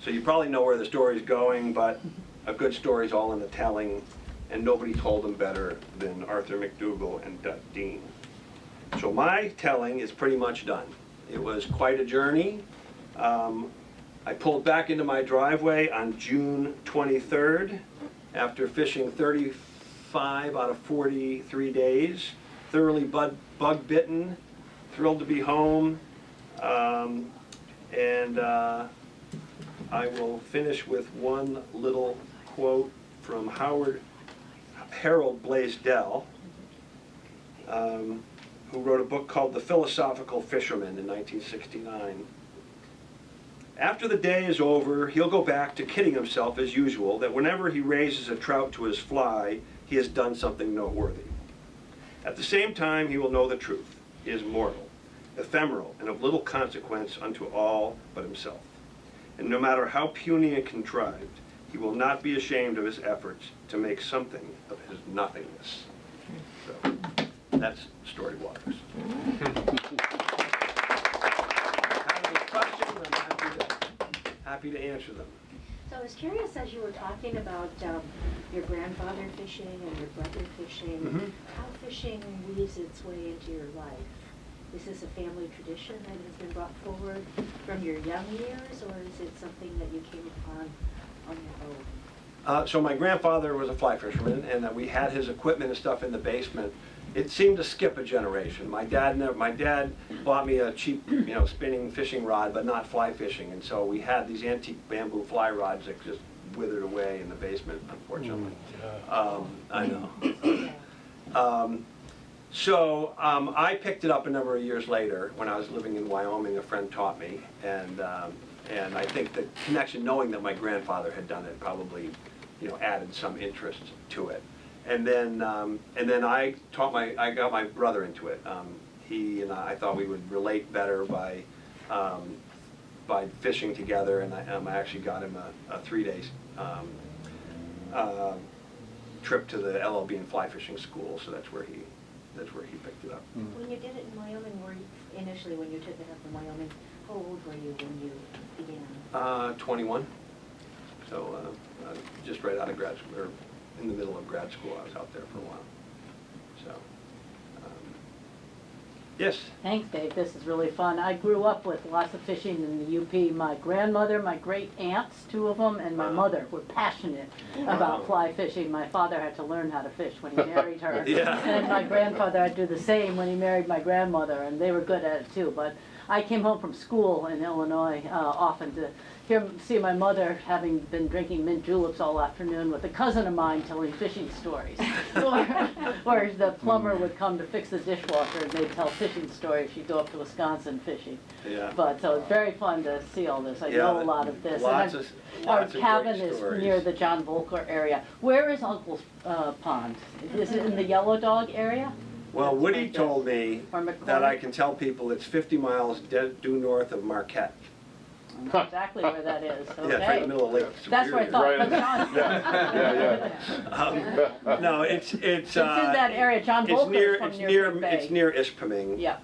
So you probably know where the story's going, but a good story's all in the telling, and nobody told them better than Arthur McDougall and Dud Dean. So my telling is pretty much done. It was quite a journey. I pulled back into my driveway on June 23rd after fishing 35 out of 43 days, thoroughly bug bitten, thrilled to be home, and I will finish with one little quote from Harold Blaisdell, who wrote a book called The Philosophical Fisherman in 1969. "After the day is over, he'll go back to kidding himself as usual that whenever he raises a trout to his fly, he has done something noteworthy. At the same time, he will know the truth. He is mortal, ephemeral, and of little consequence unto all but himself. And no matter how puny and contrived, he will not be ashamed of his efforts to make something of his nothingness." So that's Story Waters. Happy to answer them. So I was curious, as you were talking about your grandfather fishing and your brother fishing, how fishing weaves its way into your life. Is this a family tradition that has been brought forward from your young years, or is it something that you came upon on your own? So my grandfather was a fly fisherman, and we had his equipment and stuff in the basement. It seemed to skip a generation. My dad bought me a cheap, spinning fishing rod, but not fly fishing, and so we had these antique bamboo fly rods that just withered away in the basement, unfortunately. I know. So I picked it up a number of years later when I was living in Wyoming. A friend taught me, and I think the connection, knowing that my grandfather had done it, probably added some interest to it. And then I got my brother into it. he and I thought we would relate better by fishing together, and I actually got him a 3-day trip to the LLB and fly fishing school, so that's where he picked it up. When you did it in Wyoming, initially when you took it up in Wyoming, how old were you when you began? 21. So just right out of grad school, or in the middle of grad school, I was out there for a while. So, yes. Thanks, Dave. This is really fun. I grew up with lots of fishing in the UP. My grandmother, my great aunts, 2 of them, and my mother were passionate about fly fishing. My father had to learn how to fish when he married her. Yeah. And my grandfather had to do the same when he married my grandmother, and they were good at it too. But I came home from school in Illinois often to see my mother having been drinking mint juleps all afternoon with a cousin of mine telling fishing stories. or the plumber would come to fix the dishwasher and they'd tell fishing stories. She'd go up to Wisconsin fishing. Yeah. But so it's very fun to see all this. I know a lot of this. Lots And of our great cabin is stories. near the John Volker area. Where is Uncle's Pond? Is it in the Yellow Dog area? Well, That's Woody like this. told me Or that I McCormick? can tell people it's 50 miles due north of Marquette. I know exactly where that is. Yeah, it's right in the middle of Lake That's where I Superior. thought, Right. but John. No, it's It's in that area, John it's Volker's near from it's near near Big Bay. it's near Ispaming. Yeah.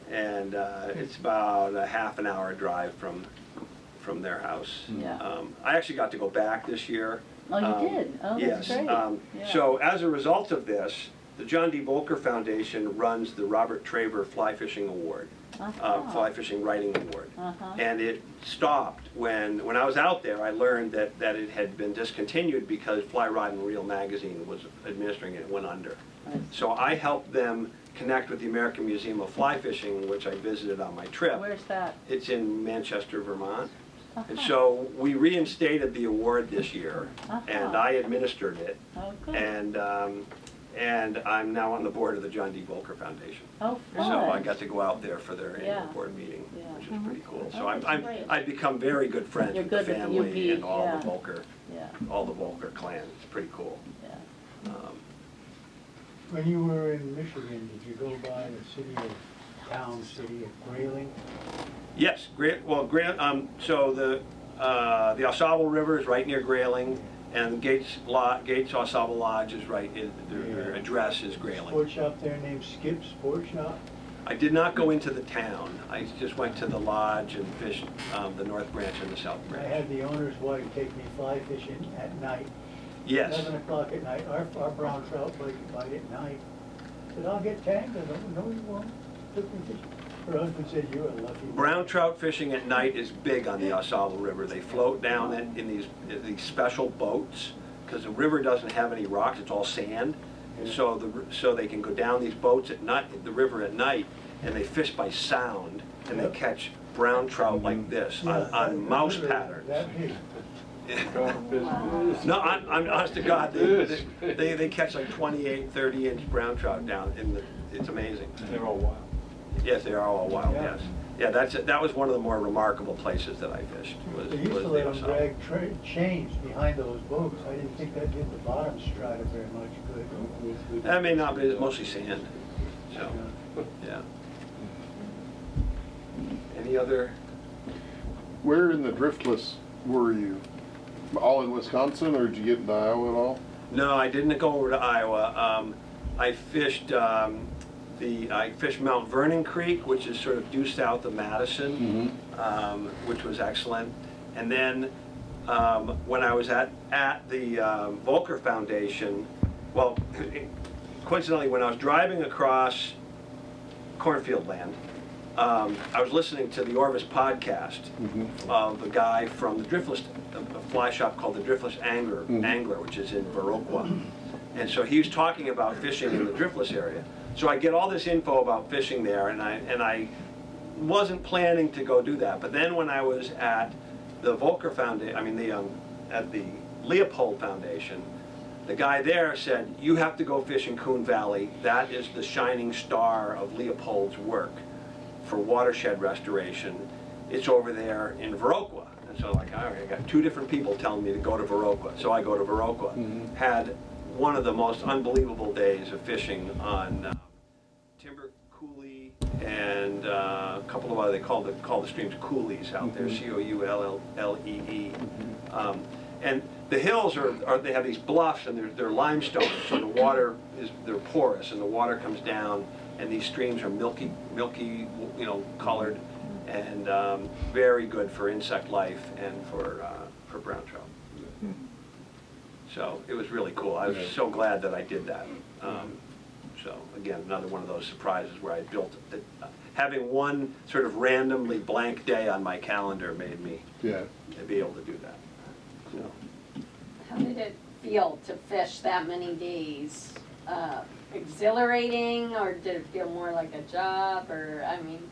And it's about a half an hour drive from their house. Yeah. I actually got to go back this year. Oh, you did? Oh, that's yes. great. Yeah. So as a result of this, the John D. Volker Foundation runs the Robert Traver Fly Fishing Award, Fly Fishing Writing Award. And it stopped when I was out there. I learned that it had been discontinued because Fly Rod and Reel magazine was administering it and went under. So I helped them connect with the American Museum of Fly Fishing, which I visited on my trip. Where's that? It's in Manchester, Vermont. And so we reinstated the award this year, and I administered it. Oh, good. And I'm now on the board of the John D. Volker Foundation. Oh, So fun. I got to go out there for their annual Yeah. board meeting, Yeah. which is pretty cool. So Oh, that's great. I've become very good friends You're with good the with the family UP, and all yeah. the Volker, Yeah, all the Volker clan. It's pretty cool. yeah. When you were in Michigan, did you go by the city of Grayling? Yes, so the Au River is right near Grayling, and Gates Au Sable Lodge is right in, their address is Grayling. Sport shop there named Skip Sport Shop? I did not go into the town. I just went to the lodge and fished the North Branch and the South I Branch. had the owner's wife take me fly fishing at night. Yes. 11 o'clock at night, our brown trout bite at night. Said, I'll get tagged. I don't know you won't. Took me fishing. Her husband said, you're a lucky man. Brown trout fishing at night is big on the Au Sable River. They float down it in these special boats, because the river doesn't have any rocks, it's all sand. And so they can go down these boats at night, the river at night, and they fish by sound, and they catch brown trout like this on mouse patterns. That big. No, I'm honest to God, they catch like 28, 30-inch brown trout down it's amazing. They're all wild. Yes, they are all wild, Yeah. yes. Yeah, that was one of the more remarkable places that I fished. They used to the let Au them Sable. drag chains behind those boats. I didn't think that did the bottom strata very much good. That may not, but it's mostly sand, so, yeah. Any other? Where in the driftless were you? All in Wisconsin, or did you get into Iowa at all? No, I didn't go over to Iowa. I fished I fished Mount Vernon Creek, which is sort of due south of Madison, which was excellent. And then when I was at the Volker Foundation, well, coincidentally, when I was driving across cornfield land, I was listening to the Orvis podcast of a guy from the Driftless, a fly shop called the Driftless Angler, which is in Viroqua. And so he was talking about fishing in the Driftless area. So I get all this info about fishing there, and I wasn't planning to go do that. But then when I was at the Volker Foundation, at the Leopold Foundation, the guy there said, you have to go fish in Coon Valley. That is the shining star of Leopold's work for watershed restoration. It's over there in Viroqua. And so like, all right, I got 2 different people telling me to go to Viroqua. So I go to Viroqua. Had one of the most unbelievable days of fishing on timber coulee and a couple of other, they call the streams coulees out there, C-O-U-L-L-E-E. And the hills they have these bluffs, and they're limestone, so the water they're porous, and the water comes down, and these streams are milky, colored, and very good for insect life and for brown trout. So it was really cool. I was so glad that I did that. So again, another one of those surprises where I built it. Having one sort of randomly blank day on my calendar made me be able to do that. So. How did it feel to fish that many days? Exhilarating, or did it feel more like a job, or, I mean?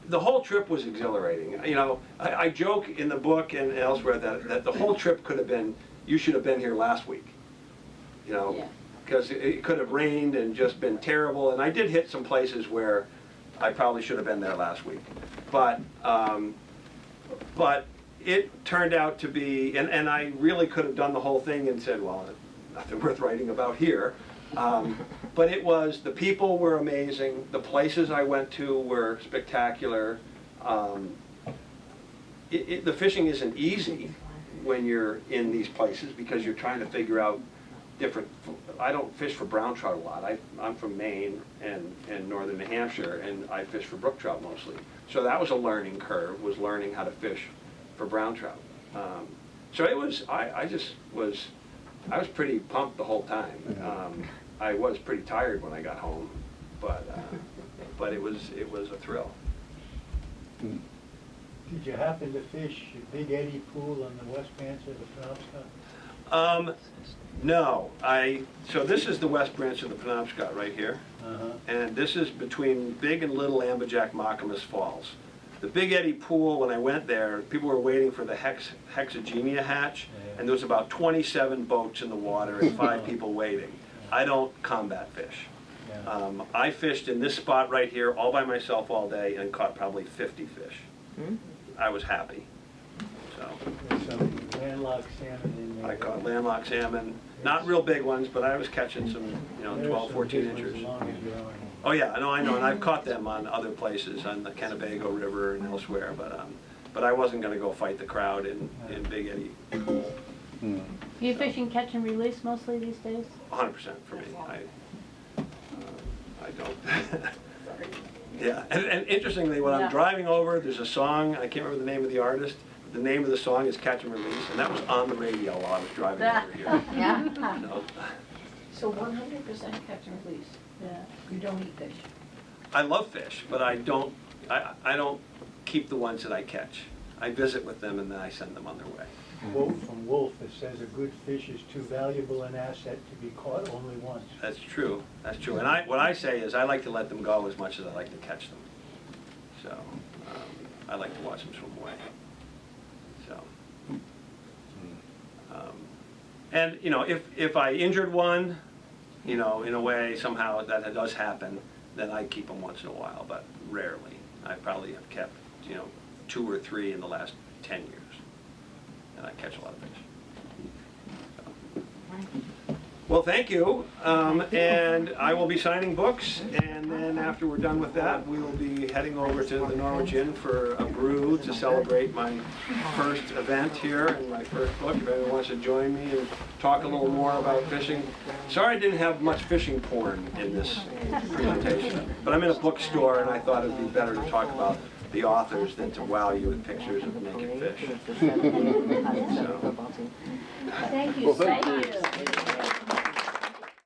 The whole trip was exhilarating. You know, I joke in the book and elsewhere that the whole trip could have been, you should have been here last week. You know, because it could have rained and just been terrible. And I did hit some places where I probably should have been there last week. But it turned out to be, and I really could have done the whole thing and said, well, nothing worth writing about here. But it was, the people were amazing, the places I went to were spectacular. The fishing isn't easy when you're in these places because you're trying to figure out different, I don't fish for brown trout a lot. I'm from Maine and northern New Hampshire, and I fish for brook trout mostly. So that was a learning curve, was learning how to fish for brown trout. So it was, I was pretty pumped the whole time. I was pretty tired when I got home, but it was a thrill. Did you happen to fish a Big Eddy Pool on the west branch of the Penobscot? No, so this is the west branch of the Penobscot right here, and this is between Big and Little Amberjack Mockamus Falls. The Big Eddy Pool, when I went there, people were waiting for the hexagenia hatch, and there was about 27 boats in the water and 5 people waiting. I don't combat fish. I fished in this spot right here all by myself all day and caught probably 50 fish. I was happy. So There's some landlocked salmon in there. I caught landlocked salmon, not real big ones, but I was catching some, 12, 14 inches. As long as you're on. Oh yeah, I know, and I've caught them on other places, on the Kennebago River and elsewhere, but I wasn't going to go fight the crowd in Big Eddy Pool. You fishing catch and release mostly these days? 100% for me. I don't. Yeah, and interestingly, when I'm driving over, there's a song, I can't remember the name of the artist. The name of the song is Catch and Release, and that was on the radio while I was driving over here. Yeah. So 100% catch and release? Yeah. You don't eat fish? I love fish, but I don't keep the ones that I catch. I visit with them and then I send them on their way. Quote from Wolf that says a good fish is too valuable an asset to be caught only once. That's true. That's true. And what I say is I like to let them go as much as I like to catch them. So I like to watch them swim away. So, and if I injured one, in a way somehow that does happen, then I keep them once in a while, but rarely. I probably have kept 2 or 3 in the last 10 years. And I catch a lot of fish. So. Well, thank you. And I will be signing books, and then after we're done with that, we will be heading over to the Norwich Inn for a brew to celebrate my first event here and my first book. If anyone wants to join me and talk a little more about fishing. Sorry I didn't have much fishing porn in this presentation, but I'm in a bookstore and I thought it'd be better to talk about the authors than to wow you with pictures of naked fish. So. Thank you Well, so thank much. you.